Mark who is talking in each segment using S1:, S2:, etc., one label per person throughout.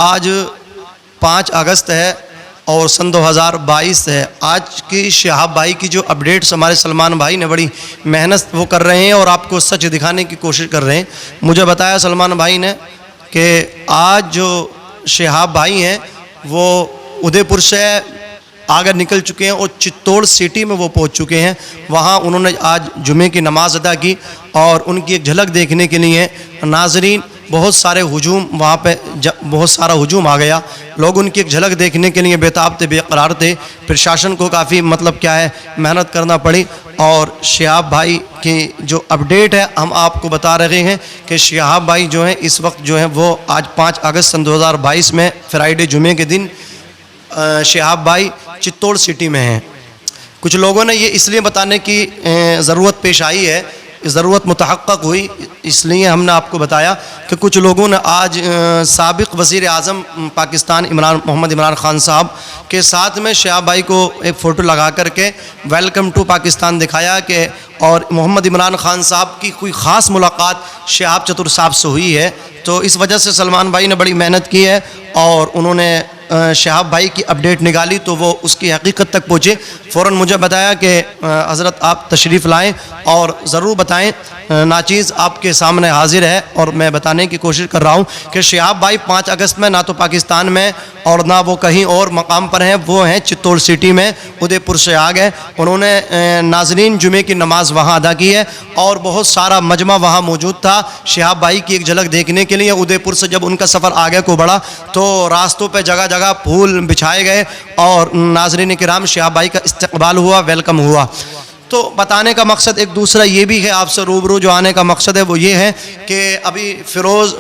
S1: आज 5 अगस्त है और सन 2022 है। आज की शहाब भाई की जो अपडेट्स हमारे सलमान भाई ने बड़ी मेहनत वो कर रहे हैं और आपको सच दिखाने की कोशिश कर रहे हैं। मुझे बताया सलमान भाई ने कि आज जो शहाब भाई हैं वो उदयपुर से आगे निकल चुके हैं और चित्तौड़ सिटी में वो पहुंच चुके हैं। वहां उन्होंने आज जुमे की नमाज अदा की और उनकी एक झलक देखने के लिए नाजरीन बहुत सारे हुजूम वहाँ पे बहुत सारा हुजूम आ गया। लोग उनकी एक झलक देखने के लिए बेताब थे, बेकरार थे। प्रशासन को काफ़ी मेहनत करना पड़ी और शहाब भाई की जो अपडेट है हम आपको बता रहे हैं कि शहाब भाई जो हैं इस वक्त जो है वो आज 5 अगस्त सन 2022 में फ्राइडे जुमे के दिन शहाब भाई चित्तौड़ सिटी में हैं। कुछ लोगों ने ये इसलिए बताने की ज़रूरत पेश आई है, ज़रूरत मुतहक्क़क़ हुई, इसलिए हमने आपको बताया कि कुछ लोगों ने आज साबिक़ वज़ीर आज़म पाकिस्तान मोहम्मद इमरान ख़ान साहब के साथ में शहाब भाई को एक फ़ोटो लगा करके वेलकम टू पाकिस्तान दिखाया कि और मोहम्मद इमरान ख़ान साहब की कोई ख़ास मुलाकात शहाब चतुर साहब से हुई है। तो इस वजह से सलमान भाई ने बड़ी मेहनत की है और उन्होंने शहाब भाई की अपडेट निकाली तो वो उसकी हकीकत तक पहुँचे। फ़ौरन मुझे बताया कि हज़रत आप तशरीफ़ लाएँ और ज़रूर बताएँ। नाचीज़ आपके सामने हाजिर है और मैं बताने की कोशिश कर रहा हूँ कि शहाब भाई 5 अगस्त में ना तो पाकिस्तान में और ना वो कहीं और मकाम पर हैं, वो हैं चित्तौड़ सिटी में, उदयपुर से आ गए। उन्होंने नाज़रीन जुमे की नमाज़ वहाँ अदा की है और बहुत सारा मजमा वहाँ मौजूद था शहाब भाई की एक झलक देखने के लिए। उदयपुर से जब उनका सफ़र आगे को बढ़ा तो रास्तों पर जगह जगह फूल बिछाए गए और नाज़रीन किराम शहाब भाई का इस्तकबाल हुआ, वेलकम हुआ। तो बताने का मकसद एक दूसरा ये भी है, आपसे रूबरू जो आने का मकसद है वो ये है कि अभी फ़िरोज़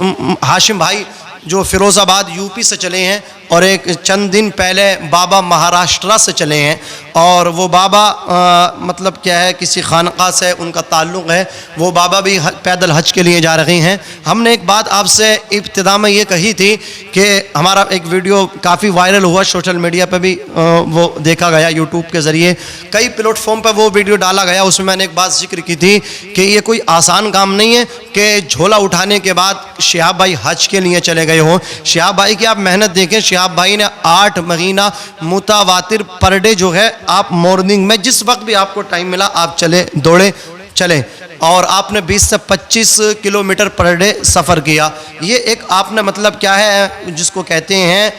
S1: हाशिम भाई जो फ़िरोज़ाबाद यूपी से चले हैं और एक चंद दिन पहले बाबा महाराष्ट्र से चले हैं और वो बाबा मतलब क्या है किसी खानका से उनका ताल्लुक़ है। वो बाबा भी पैदल हज के लिए जा रहे हैं। हमने एक बात आपसे इब्तिदा में ये कही थी कि हमारा एक वीडियो काफ़ी वायरल हुआ, सोशल मीडिया पे भी वो देखा गया, यूट्यूब के ज़रिए कई प्लेटफॉर्म पर वो वीडियो डाला गया। उसमें मैंने एक बात जिक्र की थी कि ये कोई आसान काम नहीं है कि झोला उठाने के बाद शहाब भाई हज के लिए चले गए हों। शहाब भाई की आप मेहनत देखें, शहाब भाई ने 8 महीना मुतावातिर पर डे जो है आप मॉर्निंग में जिस वक्त भी आपको टाइम मिला आप चले और आपने 20 से 25 किलोमीटर पर डे सफ़र किया। ये एक आपने मतलब क्या है जिसको कहते हैं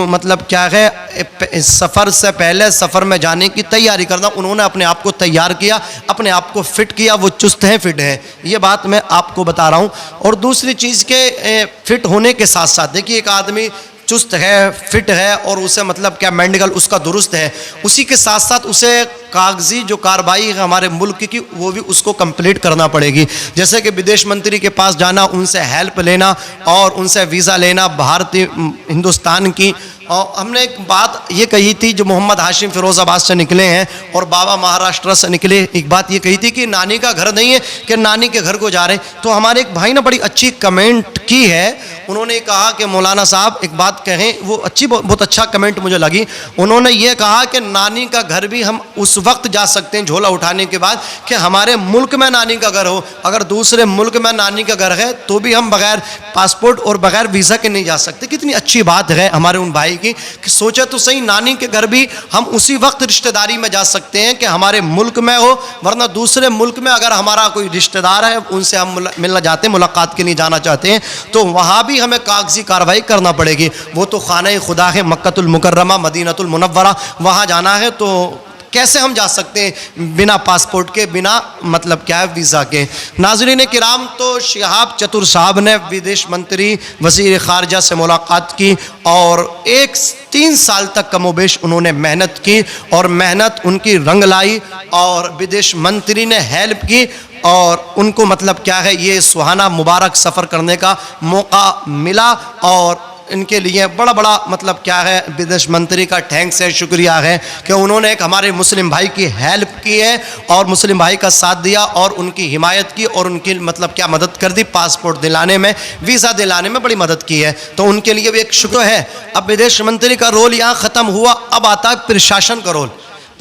S1: मतलब क्या है सफ़र से पहले सफ़र में जाने की तैयारी करना। उन्होंने अपने आप को तैयार किया, अपने आप को फ़िट किया, वो चुस्त हैं, फ़िट हैं। ये बात मैं आपको बता रहा हूँ। और दूसरी चीज़ के फ़िट होने के साथ साथ देखिए एक आदमी चुस्त है, फिट है और उसे मतलब क्या मेडिकल उसका दुरुस्त है, उसी के साथ साथ उसे कागजी जो कार्रवाई है हमारे मुल्क की वो भी उसको कंप्लीट करना पड़ेगी। जैसे कि विदेश मंत्री के पास जाना, उनसे हेल्प लेना और उनसे वीज़ा लेना भारतीय हिंदुस्तान की। और हमने एक बात ये कही थी जो मोहम्मद हाशिम फ़िरोज़ाबाद से निकले हैं और बाबा महाराष्ट्र से निकले, एक बात ये कही थी कि नानी का घर नहीं है कि नानी के घर को जा रहे हैं। तो हमारे एक भाई ने बड़ी अच्छी कमेंट की है, उन्होंने कहा कि मौलाना साहब एक बात कहें, वो अच्छी बहुत अच्छा कमेंट मुझे लगी। उन्होंने ये कहा कि नानी का घर भी हम उस वक्त जा सकते हैं झोला उठाने के बाद कि हमारे मुल्क में नानी का घर हो। अगर दूसरे मुल्क में नानी का घर है तो भी हम बगैर पासपोर्ट और बगैर वीज़ा के नहीं जा सकते। कितनी अच्छी बात है हमारे उन भाई की कि सोचा तो सही, नानी के घर भी हम उसी वक्त रिश्तेदारी में जा सकते हैं कि हमारे मुल्क में हो, वरना दूसरे मुल्क में अगर हमारा कोई रिश्तेदार है उनसे हम मिलना चाहते हैं, मुलाकात के लिए जाना चाहते हैं तो वहाँ भी हमें कागजी कार्रवाई करना पड़ेगी। वो तो खाना खुदा है, मक्कतुल मुकर्रमा, मदीनतुल मुनव्वरा, वहाँ जाना है तो कैसे हम जा सकते हैं बिना पासपोर्ट के, बिना मतलब क्या है वीज़ा के। नाज़रीन किराम, तो शहाब चतुर साहब ने विदेश मंत्री वज़ीर ख़ारजा से मुलाकात की और 3 साल तक कमोबेश उन्होंने मेहनत की और मेहनत उनकी रंग लाई और विदेश मंत्री ने हेल्प की और उनको मतलब क्या है ये सुहाना मुबारक सफ़र करने का मौका मिला। और इनके लिए बड़ा मतलब क्या है विदेश मंत्री का थैंक्स है, शुक्रिया है कि उन्होंने एक हमारे मुस्लिम भाई की हेल्प की है और मुस्लिम भाई का साथ दिया और उनकी हिमायत की और उनकी मतलब क्या मदद कर दी, पासपोर्ट दिलाने में, वीज़ा दिलाने में बड़ी मदद की है। तो उनके लिए भी एक शुक्र है। अब विदेश मंत्री का रोल यहाँ ख़त्म हुआ, अब आता है प्रशासन का रोल।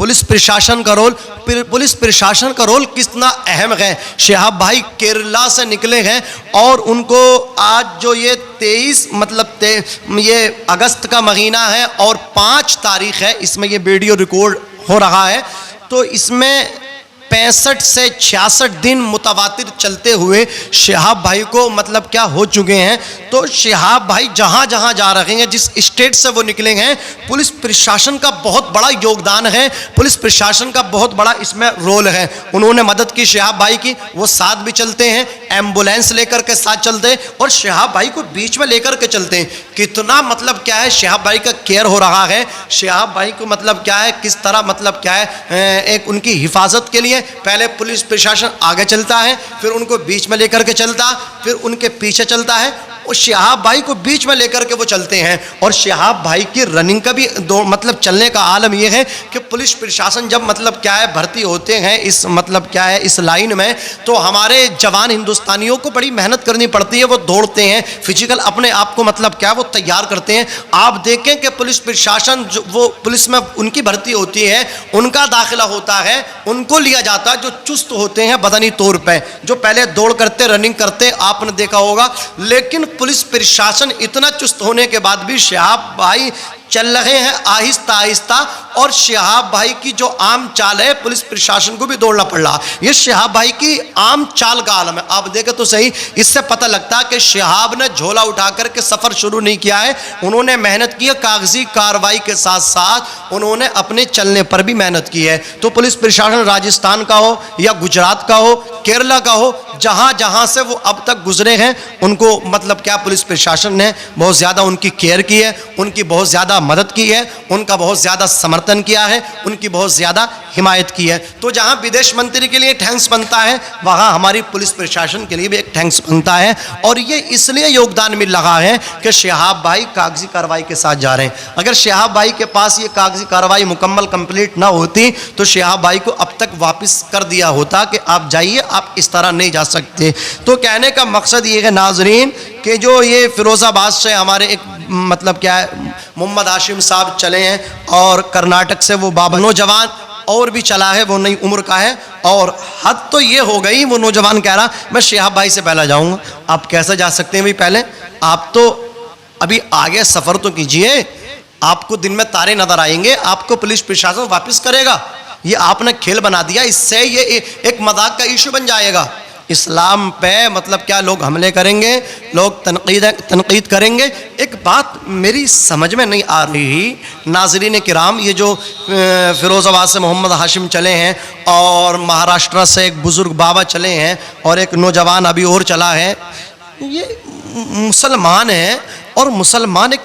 S1: पुलिस प्रशासन का रोल, पुलिस प्रशासन का रोल कितना अहम है। शिहाब भाई केरला से निकले हैं और उनको आज जो ये 23 ये अगस्त का महीना है और 5 तारीख है, इसमें ये वीडियो रिकॉर्ड हो रहा है, तो इसमें 65 से 66 दिन मुतवातिर चलते हुए शिहाब भाई को क्या हो चुके हैं। तो शिहाब भाई जहाँ जहाँ जा रहे हैं, जिस स्टेट से वो निकले हैं, पुलिस प्रशासन का बहुत बड़ा योगदान है, पुलिस प्रशासन का बहुत बड़ा इसमें रोल है। उन्होंने मदद की शिहाब भाई की, वो साथ भी चलते हैं, एम्बुलेंस लेकर के साथ चलते हैं और शिहाब भाई को बीच में लेकर के चलते हैं। कितना क्या है शिहाब भाई का केयर हो रहा है, शिहाब भाई को क्या है, किस तरह क्या है, एक उनकी हिफाजत के लिए पहले पुलिस प्रशासन आगे चलता है, फिर उनको बीच में लेकर के चलता, फिर उनके पीछे चलता है और शिहाब भाई को बीच में लेकर के वो चलते हैं। और शिहाब भाई की रनिंग का भी दो चलने का आलम यह है कि पुलिस प्रशासन जब क्या है भर्ती होते हैं इस क्या है इस लाइन में, तो हमारे जवान हिंदुस्तानियों को बड़ी मेहनत करनी पड़ती है, वो दौड़ते हैं, फिजिकल अपने आप को क्या है वो तैयार करते हैं। आप देखें कि पुलिस प्रशासन जो वो पुलिस में उनकी भर्ती होती है, उनका दाखिला होता है, उनको लिया जाता है जो चुस्त होते हैं बदनी तौर पर, जो पहले दौड़ करते रनिंग करते, आपने देखा होगा। लेकिन पुलिस प्रशासन इतना चुस्त होने के बाद भी शिहाब भाई चल रहे हैं आहिस्ता आहिस्ता, और शिहाब भाई की जो आम चाल है पुलिस प्रशासन को भी दौड़ना पड़ रहा। ये शिहाब भाई की आम चाल का आलम है। आप देखें तो सही, इससे पता लगता है कि शिहाब ने झोला उठा करके सफ़र शुरू नहीं किया है, उन्होंने मेहनत की है, कागजी कार्रवाई के साथ साथ उन्होंने अपने चलने पर भी मेहनत की है। तो पुलिस प्रशासन राजस्थान का हो या गुजरात का हो, केरला का हो, जहाँ जहाँ से वो अब तक गुजरे हैं, उनको क्या पुलिस प्रशासन ने बहुत ज़्यादा उनकी केयर की है, उनकी बहुत ज़्यादा मदद की है, उनका बहुत ज़्यादा समर्थन किया है, उनकी बहुत ज़्यादा हिमायत की है। तो जहाँ विदेश मंत्री के लिए थैंक्स बनता है, वहाँ हमारी पुलिस प्रशासन के लिए भी एक थैंक्स बनता है। और ये इसलिए योगदान मिल रहा है कि शिहाब भाई कागजी कार्रवाई के साथ जा रहे हैं। अगर शिहाब भाई के पास ये कागजी कार्रवाई मुकम्मल कंप्लीट ना होती तो शिहाब भाई को अब तक वापस कर दिया होता कि आप जाइए, आप इस तरह नहीं जा सकते। तो कहने का मकसद ये है नाजरीन कि जो ये फिरोज़ाबाद से हमारे एक क्या है मोहम्मद हाशिम साहब चले हैं, और कर्नाटक से वो बाबा नौजवान और भी चला है, वो नई उम्र का है, और हद तो ये हो गई, वो नौजवान कह रहा मैं शिहाब भाई से पहले जाऊंगा। आप कैसे जा सकते हैं भाई? पहले आप तो अभी आगे सफ़र तो कीजिए, आपको दिन में तारे नजर आएंगे, आपको पुलिस प्रशासन वापस करेगा। ये आपने खेल बना दिया, इससे ये एक मजाक का इशू बन जाएगा। इस्लाम पे क्या लोग हमले करेंगे, लोग तनकीद करेंगे। एक बात मेरी समझ में नहीं आ रही नाज़रीन किराम, ये जो फिरोज़ाबाद से मोहम्मद हाशिम चले हैं और महाराष्ट्र से एक बुज़ुर्ग बाबा चले हैं और एक नौजवान अभी और चला है, ये मुसलमान है और मुसलमान एक